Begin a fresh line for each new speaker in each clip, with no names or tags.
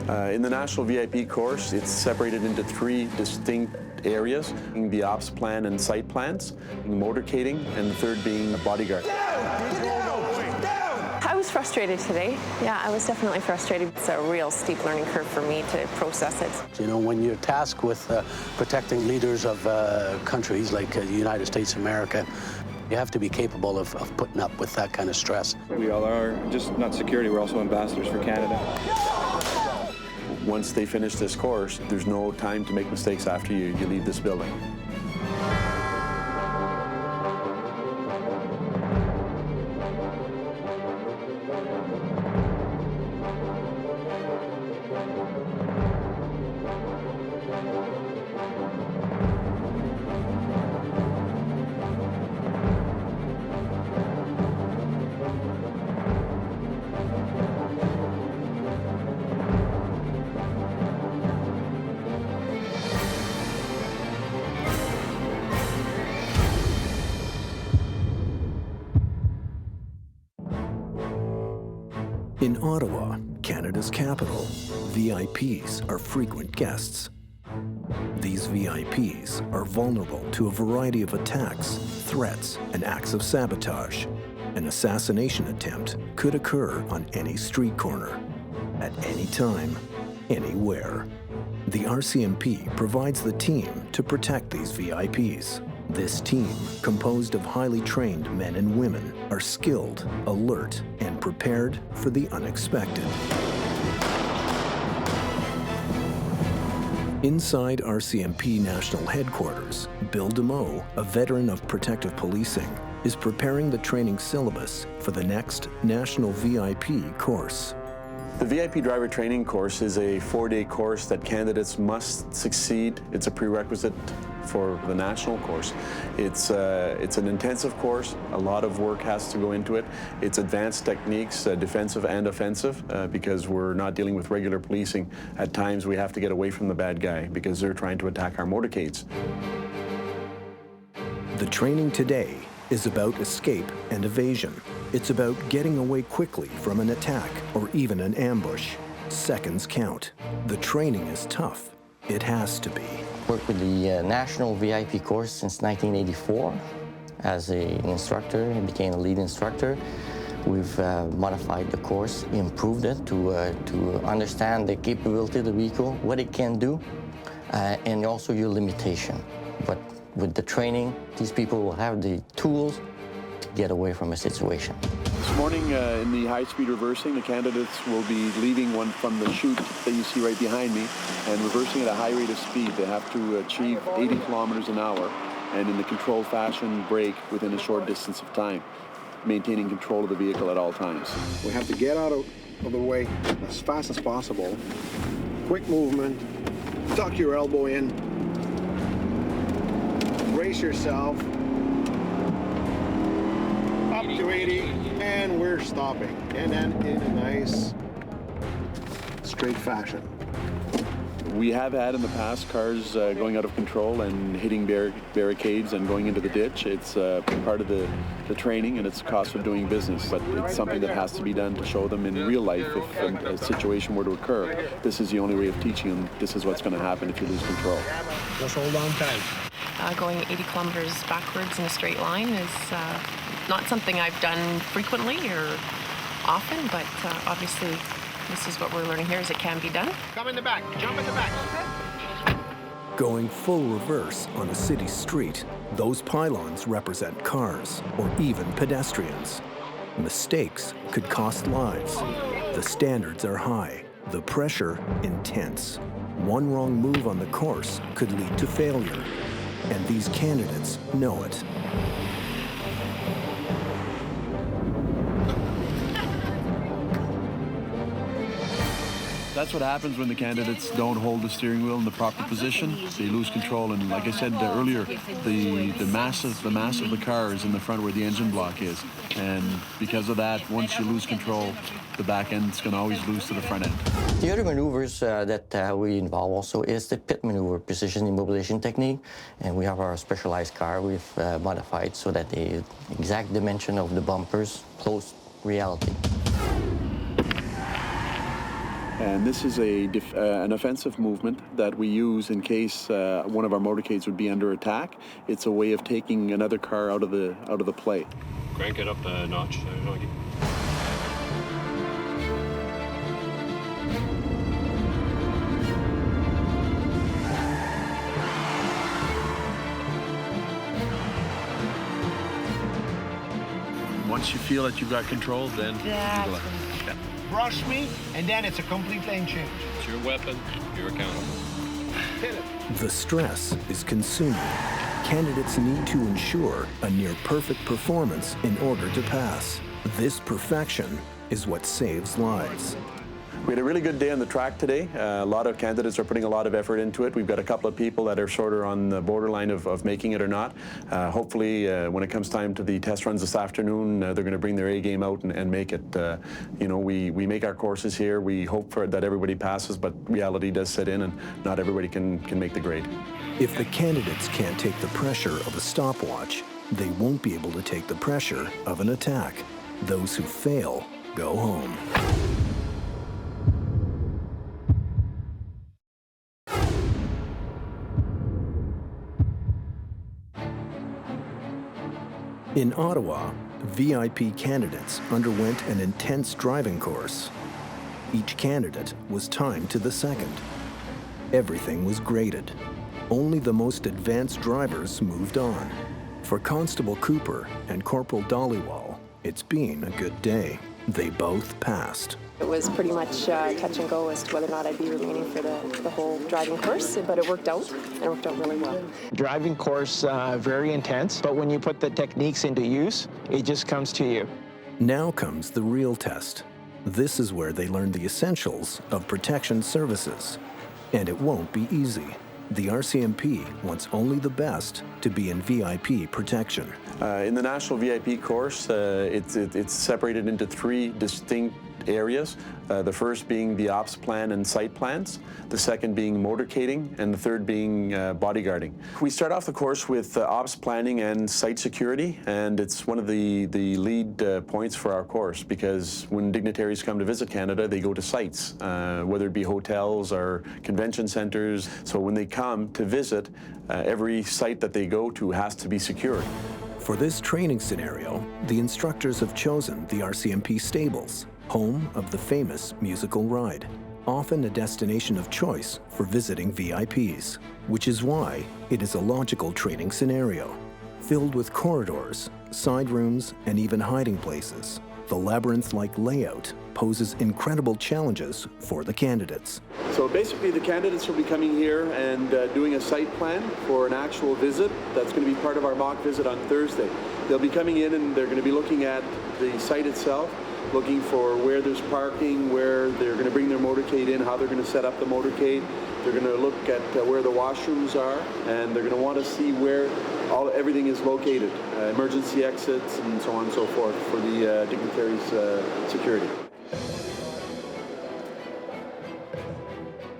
In the National V.I.P course, it's separated into 3 distinct areas, the ops plan and site plans, the motorcading, and the third being the Bodyguard.
I was frustrated today. Yeah, I was definitely frustrated. It's a real steep learning curve for me to process it.
You know, when you're tasked with protecting leaders of countries like the United States of America, you have to be capable of putting up with that kind of stress.
We all are, just not security, we're also ambassadors for Canada.
Once they finish this course, there's no time to make mistakes after you leave this building.
In Ottawa, Canada's capital, VIPs are frequent guests. These VIPs are vulnerable to a variety of attacks, threats, and acts of sabotage. An assassination attempt could occur on any street corner, at any time, anywhere. The RCMP provides the team to protect these VIPs. This team, composed of highly trained men and women, are skilled, alert, and prepared for the unexpected. Inside RCMP National Headquarters, Bill Demeau, a veteran of protective policing, is preparing the training syllabus for the next National V.I.P course.
The VIP driver training course is a 4-day course that candidates must succeed. It's a prerequisite for the national course. It's an intensive course. A lot of work has to go into it. It's advanced techniques, defensive and offensive, because we're not dealing with regular policing. At times we have to get away from the bad guy because they're trying to attack our motorcades.
The training today is about escape and evasion. It's about getting away quickly from an attack or even an ambush. Seconds count. The training is tough. It has to be.
Worked with the National V.I.P course since 1984. As an instructor, I became a lead instructor. We've modified the course, improved it to understand the capability of the vehicle, what it can do, and also your limitation. But with the training, these people will have the tools to get away from a situation.
This morning in the high-speed reversing, the candidates will be leaving one from the chute that you see right behind me and reversing at a high rate of speed. They have to achieve 80 kilometers an hour and in a controlled fashion brake within a short distance of time, maintaining control of the vehicle at all times.
We have to get out of the way as fast as possible. Quick movement, tuck your elbow in, brace yourself, up to 80, and we're stopping. And then in a nice, straight fashion.
We have had in the past cars going out of control and hitting barricades and going into the ditch. It's part of the training and it's the cost of doing business, but it's something that has to be done to show them in real life if a situation were to occur. This is the only way of teaching them this is what's going to happen if you lose control.
Just hold on tight.
Going 80 kilometers backwards in a straight line is not something I've done frequently or often, but obviously this is what we're learning here, is it can be done.
Come in the back, jump in the back.
Going full reverse on a city street, those pylons represent cars or even pedestrians. Mistakes could cost lives. The standards are high, the pressure intense. One wrong move on the course could lead to failure, and these candidates know it.
That's what happens when the candidates don't hold the steering wheel in the proper position. They lose control, and like I said earlier, the mass of the car is in the front where the engine block is. And because of that, once you lose control, the back end's going to always lose to the front end.
The other maneuvers that we involve also is the pit maneuver, precision immobilization technique. And we have our specialized car we've modified so that the exact dimension of the bumpers close reality.
And this is an offensive movement that we use in case one of our motorcades would be under attack. It's a way of taking another car out of the play.
Crank it up a notch.
Once you feel that you've got control, then
Brush me, and then it's a complete lane change.
It's your weapon. You're accountable.
Hit it.
The stress is consuming. Candidates need to ensure a near-perfect performance in order to pass. This perfection is what saves lives.
We had a really good day on the track today. A lot of candidates are putting a lot of effort into it. We've got a couple of people that are sort of on the borderline of making it or not. Hopefully, when it comes time to the test runs this afternoon, they're going to bring their A game out and make it. You know, we make our courses here. We hope that everybody passes, but reality does set in, and not everybody can make the grade.
If the candidates can't take the pressure of a stopwatch, they won't be able to take the pressure of an attack. Those who fail go home. In Ottawa, VIP candidates underwent an intense driving course. Each candidate was timed to the second. Everything was graded. Only the most advanced drivers moved on. For Constable Cooper and Corporal Dollywall, it's been a good day. They both passed.
It was pretty much touch and go as to whether or not I'd be remaining for the whole driving course, but it worked out, and it worked out really well.
Driving course, very intense, but when you put the techniques into use, it just comes to you.
Now comes the real test. This is where they learn the essentials of protection services. And it won't be easy. The RCMP wants only the best to be in VIP protection.
In the National V.I.P course, it's separated into 3 distinct areas. The first being the ops plan and site plans, the second being motorcading, and the third being bodyguarding. We start off the course with ops planning and site security, and it's one of the lead points for our course, because when dignitaries come to visit Canada, they go to sites, whether it be hotels or convention centers. So when they come to visit, every site that they go to has to be secured.
For this training scenario, the instructors have chosen the RCMP stables, home of the famous musical ride, often a destination of choice for visiting VIPs, which is why it is a logical training scenario. Filled with corridors, side rooms, and even hiding places, the labyrinth-like layout poses incredible challenges for the candidates.
So basically the candidates will be coming here and doing a site plan for an actual visit. That's going to be part of our mock visit on Thursday. They'll be coming in and they're going to be looking at the site itself, looking for where there's parking, where they're going to bring their motorcade in, how they're going to set up the motorcade. They're going to look at where the washrooms are, and they're going to want to see where everything is located, emergency exits and so on and so forth for the dignitaries' security.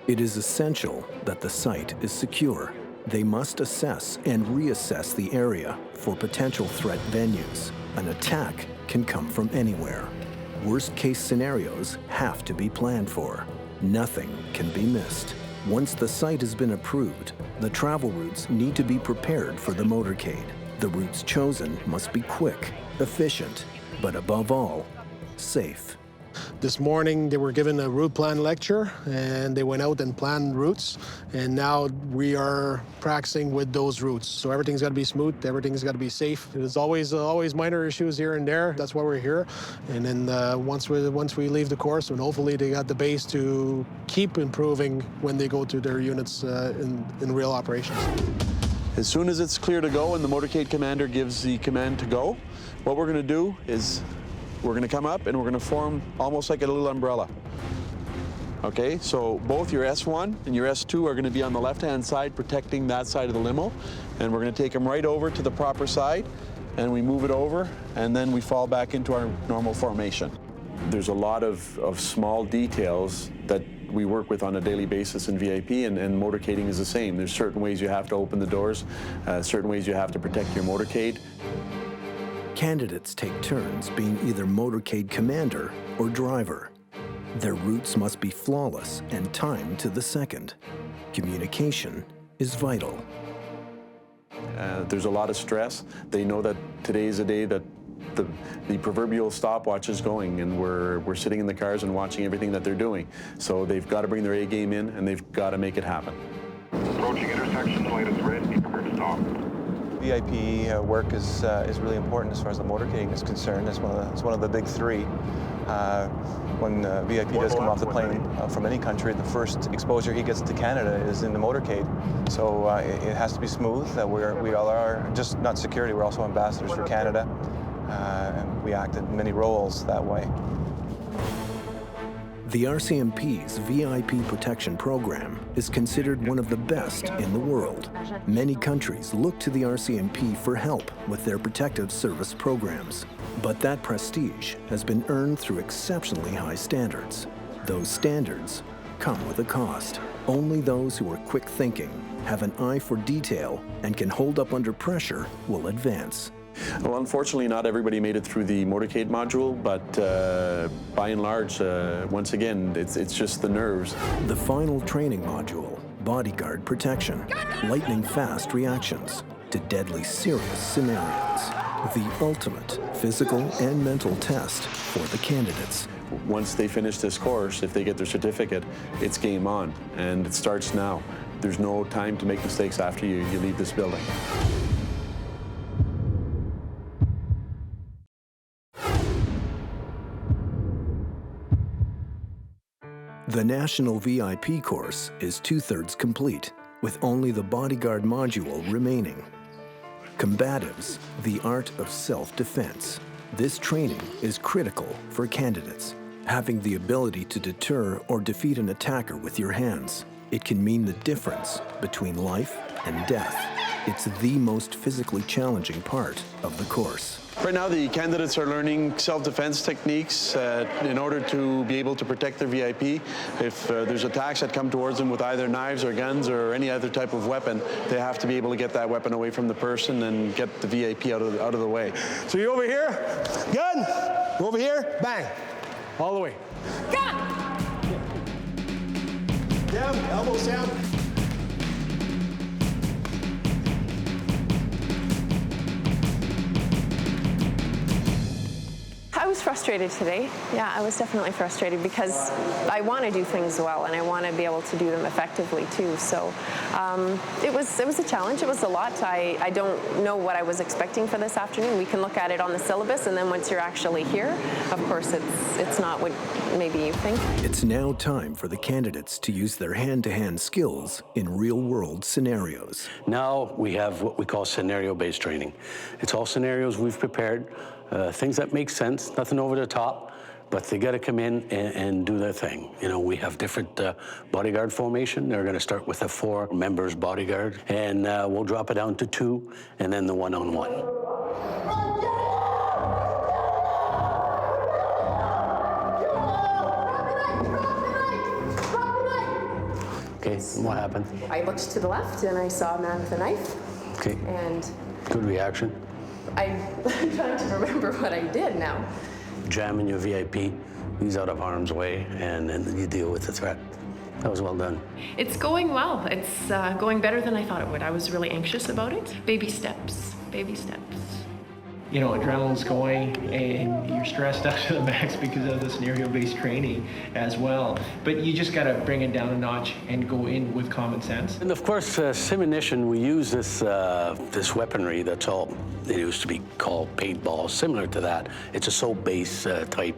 It is essential that the site is secure. They must assess and reassess the area for potential threat venues. An attack can come from anywhere. Worst-case scenarios have to be planned for. Nothing can be missed. Once the site has been approved, the travel routes need to be prepared for the motorcade. The routes chosen must be quick, efficient, but above all, safe.
This morning they were given a route plan lecture and they went out and planned routes, and now we are practicing with those routes. So everything's got to be smooth, everything's got to be safe. There's always minor issues here and there. That's why we're here. And then once we leave the course, and hopefully they got the base to keep improving when they go to their units in real operations.
As soon as it's clear to go and the motorcade commander gives the command to go, what we're going to do is we're going to come up and we're going to form almost like a little umbrella. Okay, so both your S1 and your S2 are going to be on the left-hand side protecting that side of the limo, and we're going to take them right over to the proper side, and we move it over, and then we fall back into our normal formation. There's a lot of small details that we work with on a daily basis in VIP, and motorcading is the same. There's certain ways you have to open the doors, certain ways you have to protect your motorcade.
Candidates take turns being either motorcade commander or driver. Their routes must be flawless and timed to the second. Communication is vital.
There's a lot of stress. They know that today is a day that the proverbial stopwatch is going, and we're sitting in the cars and watching everything that they're doing. So they've got to bring their A game in, and they've got to make it happen.
Approaching intersection, light is red, be prepared to stop.
VIP work is really important as far as the motorcading is concerned. It's one of the big three. When VIP does come off the plane from any country, the first exposure he gets to Canada is in the motorcade. So it has to be smooth. We all are just not security, we're also ambassadors for Canada. And we act in many roles that way.
The RCMP's VIP protection program is considered one of the best in the world. Many countries look to the RCMP for help with their protective service programs. But that prestige has been earned through exceptionally high standards. Those standards come with a cost. Only those who are quick thinking, have an eye for detail, and can hold up under pressure will advance.
Well, unfortunately, not everybody made it through the motorcade module, but by and large, once again, it's just the nerves.
The final training module, Bodyguard protection, lightning fast reactions to deadly serious scenarios. The ultimate physical and mental test for the candidates.
Once they finish this course, if they get their certificate, it's game on, and it starts now. There's no time to make mistakes after you leave this building.
The National V.I.P. course is 2/3 complete, with only the Bodyguard module remaining. Combatives, the art of self-defense. This training is critical for candidates. Having the ability to deter or defeat an attacker with your hands. It can mean the difference between life and death. It's the most physically challenging part of the course.
Right now, the candidates are learning self-defense techniques in order to be able to protect their VIP. If there's attacks that come towards them with either knives or guns or any other type of weapon, they have to be able to get that weapon away from the person and get the VIP out of the way.
So you over here, gun, over here, bang, all the way.
Gun!
Down, elbows down.
I was frustrated today. Yeah, I was definitely frustrated because I want to do things well and I want to be able to do them effectively too. So it was a challenge. It was a lot. I don't know what I was expecting for this afternoon. We can look at it on the syllabus, and then once you're actually here, of course, it's not what maybe you think.
It's now time for the candidates to use their hand-to-hand skills in real-world scenarios.
Now we have what we call scenario-based training. It's all scenarios we've prepared, things that make sense, nothing over the top, but they got to come in and do their thing. You know, we have different bodyguard formation. They're going to start with a 4 members bodyguard, and we'll drop it down to 2, and then the one-on-one. Okay, what happened?
I looked to the left and I saw a man with a knife.
Okay.
And
Good reaction.
I'm trying to remember what I did now.
Jamming your VIP, he's out of harm's way, and then you deal with the threat. That was well done.
It's going well. It's going better than I thought it would. I was really anxious about it. Baby steps, baby steps.
You know, adrenaline's going and you're stressed out to the max because of the scenario-based training as well. But you just got to bring it down a notch and go in with common sense.
And of course, simunition, we use this weaponry that's all, it used to be called paintball, similar to that. It's a soap base type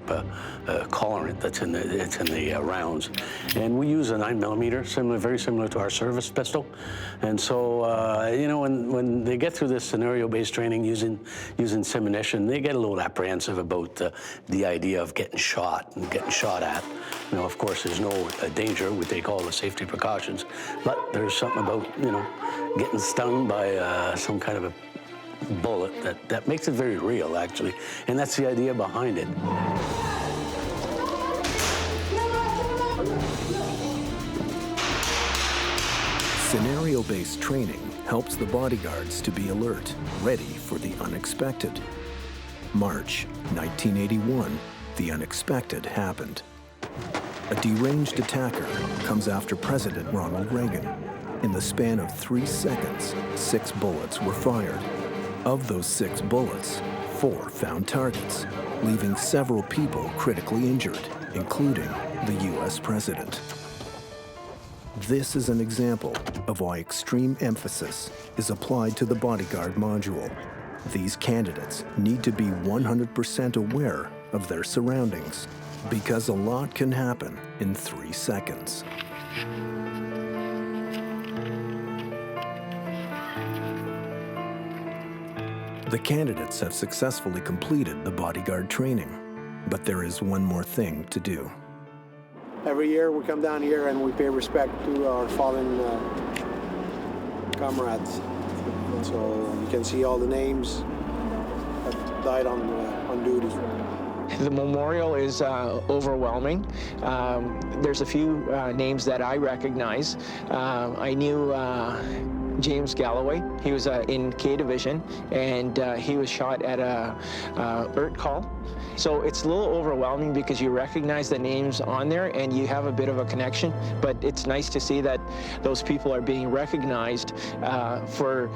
colorant that's in the rounds. And we use a 9mm, very similar to our service pistol. And so, you know, when they get through this scenario-based training using simunition, they get a little apprehensive about the idea of getting shot and getting shot at. You know, of course, there's no danger. We take all the safety precautions. But there's something about, you know, getting stung by some kind of a bullet that makes it very real, actually. And that's the idea behind it.
Scenario-based training helps the bodyguards to be alert, ready for the unexpected. March 1981, the unexpected happened. A deranged attacker comes after President Ronald Reagan. In the span of 3 seconds, 6 bullets were fired. Of those 6 bullets, 4 found targets, leaving several people critically injured, including the U.S. president. This is an example of why extreme emphasis is applied to the Bodyguard module. These candidates need to be 100% aware of their surroundings, because a lot can happen in 3 seconds. The candidates have successfully completed the Bodyguard training, but there is one more thing to do.
Every year we come down here and we pay respect to our fallen comrades. So you can see all the names that died on duty.
The memorial is overwhelming. There's a few names that I recognize. I knew James Galloway. He was in K Division, and he was shot at a ERT call. So it's a little overwhelming because you recognize the names on there and you have a bit of a connection, but it's nice to see that those people are being recognized for,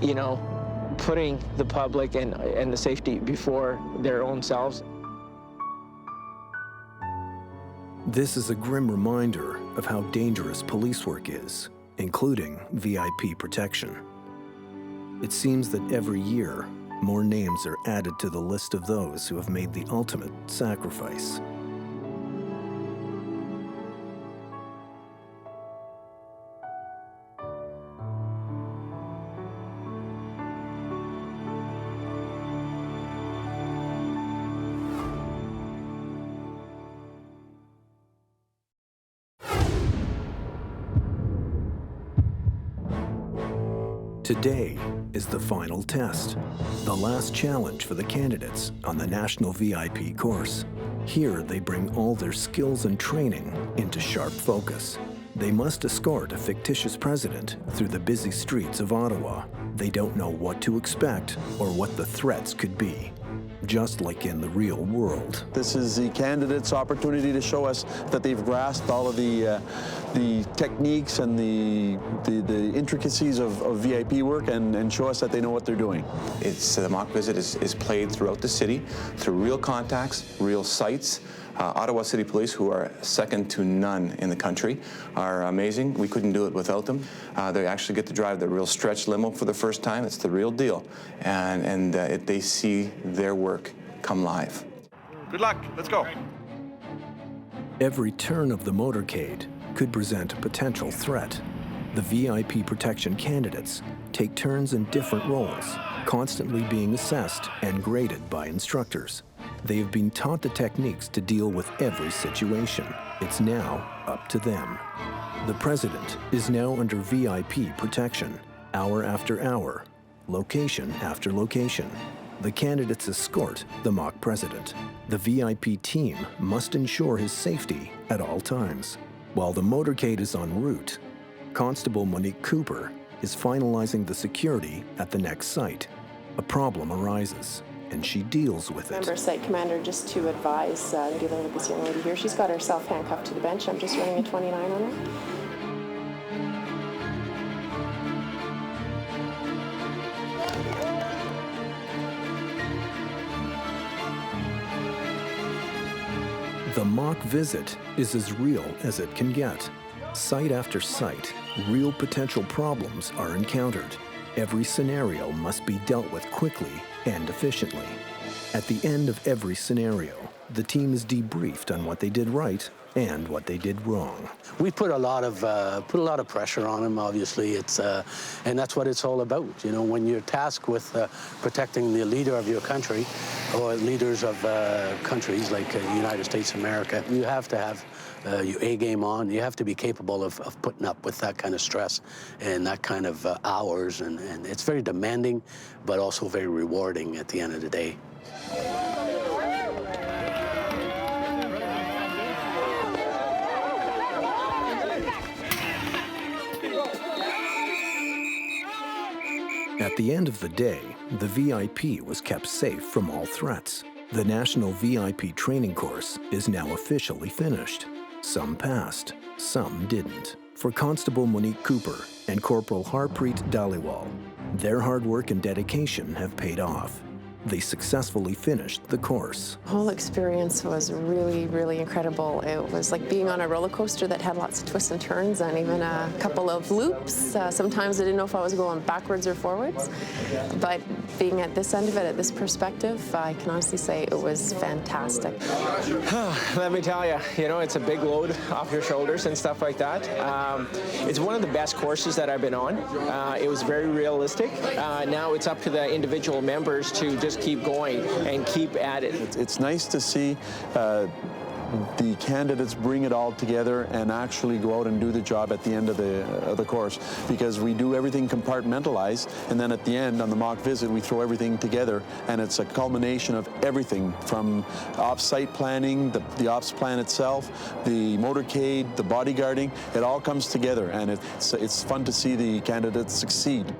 you know, putting the public and the safety before their own selves.
This is a grim reminder of how dangerous police work is, including VIP protection. It seems that every year, more names are added to the list of those who have made the ultimate sacrifice. Today is the final test, the last challenge for the candidates on the National V.I.P. course. Here, they bring all their skills and training into sharp focus. They must escort a fictitious president through the busy streets of Ottawa. They don't know what to expect or what the threats could be, just like in the real world.
This is the candidates' opportunity to show us that they've grasped all of the techniques and the intricacies of VIP work and show us that they know what they're doing.
The mock visit is played throughout the city, through real contacts, real sites. Ottawa City Police, who are second to none in the country, are amazing. We couldn't do it without them. They actually get to drive the real stretch limo for the first time. It's the real deal. And they see their work come live.
Good luck. Let's go.
Every turn of the motorcade could present a potential threat. The VIP protection candidates take turns in different roles, constantly being assessed and graded by instructors. They have been taught the techniques to deal with every situation. It's now up to them. The president is now under VIP protection, hour after hour, location after location. The candidates escort the mock president. The VIP team must ensure his safety at all times. While the motorcade is en route, Constable Monique Cooper is finalizing the security at the next site. A problem arises, and she deals with it.
Member site commander, just to advise, dealing with this young lady here, she's got herself handcuffed to the bench. I'm just running a 29 on her.
The mock visit is as real as it can get. Site after site, real potential problems are encountered. Every scenario must be dealt with quickly and efficiently. At the end of every scenario, the team is debriefed on what they did right and what they did wrong.
We put a lot of pressure on them. Obviously, and that's what it's all about. You know, when you're tasked with protecting the leader of your country, or leaders of countries like the United States of America, you have to have your A game on. You have to be capable of putting up with that kind of stress and that kind of hours, and it's very demanding, but also very rewarding at the end of the day.
At the end of the day, the VIP was kept safe from all threats. The National VIP training course is now officially finished. Some passed, some didn't. For Constable Monique Cooper and Corporal Harpreet Dhaliwal, their hard work and dedication have paid off. They successfully finished the course.
The whole experience was really, really incredible. It was like being on a roller coaster that had lots of twists and turns and even a couple of loops. Sometimes I didn't know if I was going backwards or forwards. But being at this end of it, at this perspective, I can honestly say it was fantastic.
Let me tell you, it's a big load off your shoulders and stuff like that. It's one of the best courses that I've been on. It was very realistic. Now it's up to the individual members to just keep going and keep at it.
It's nice to see the candidates bring it all together and actually go out and do the job at the end of the course, because we do everything compartmentalized, and then at the end on the mock visit we throw everything together, and it's a culmination of everything from off-site planning, the ops plan itself, the motorcade, the bodyguarding. It all comes together, and it's fun to see the candidates succeed.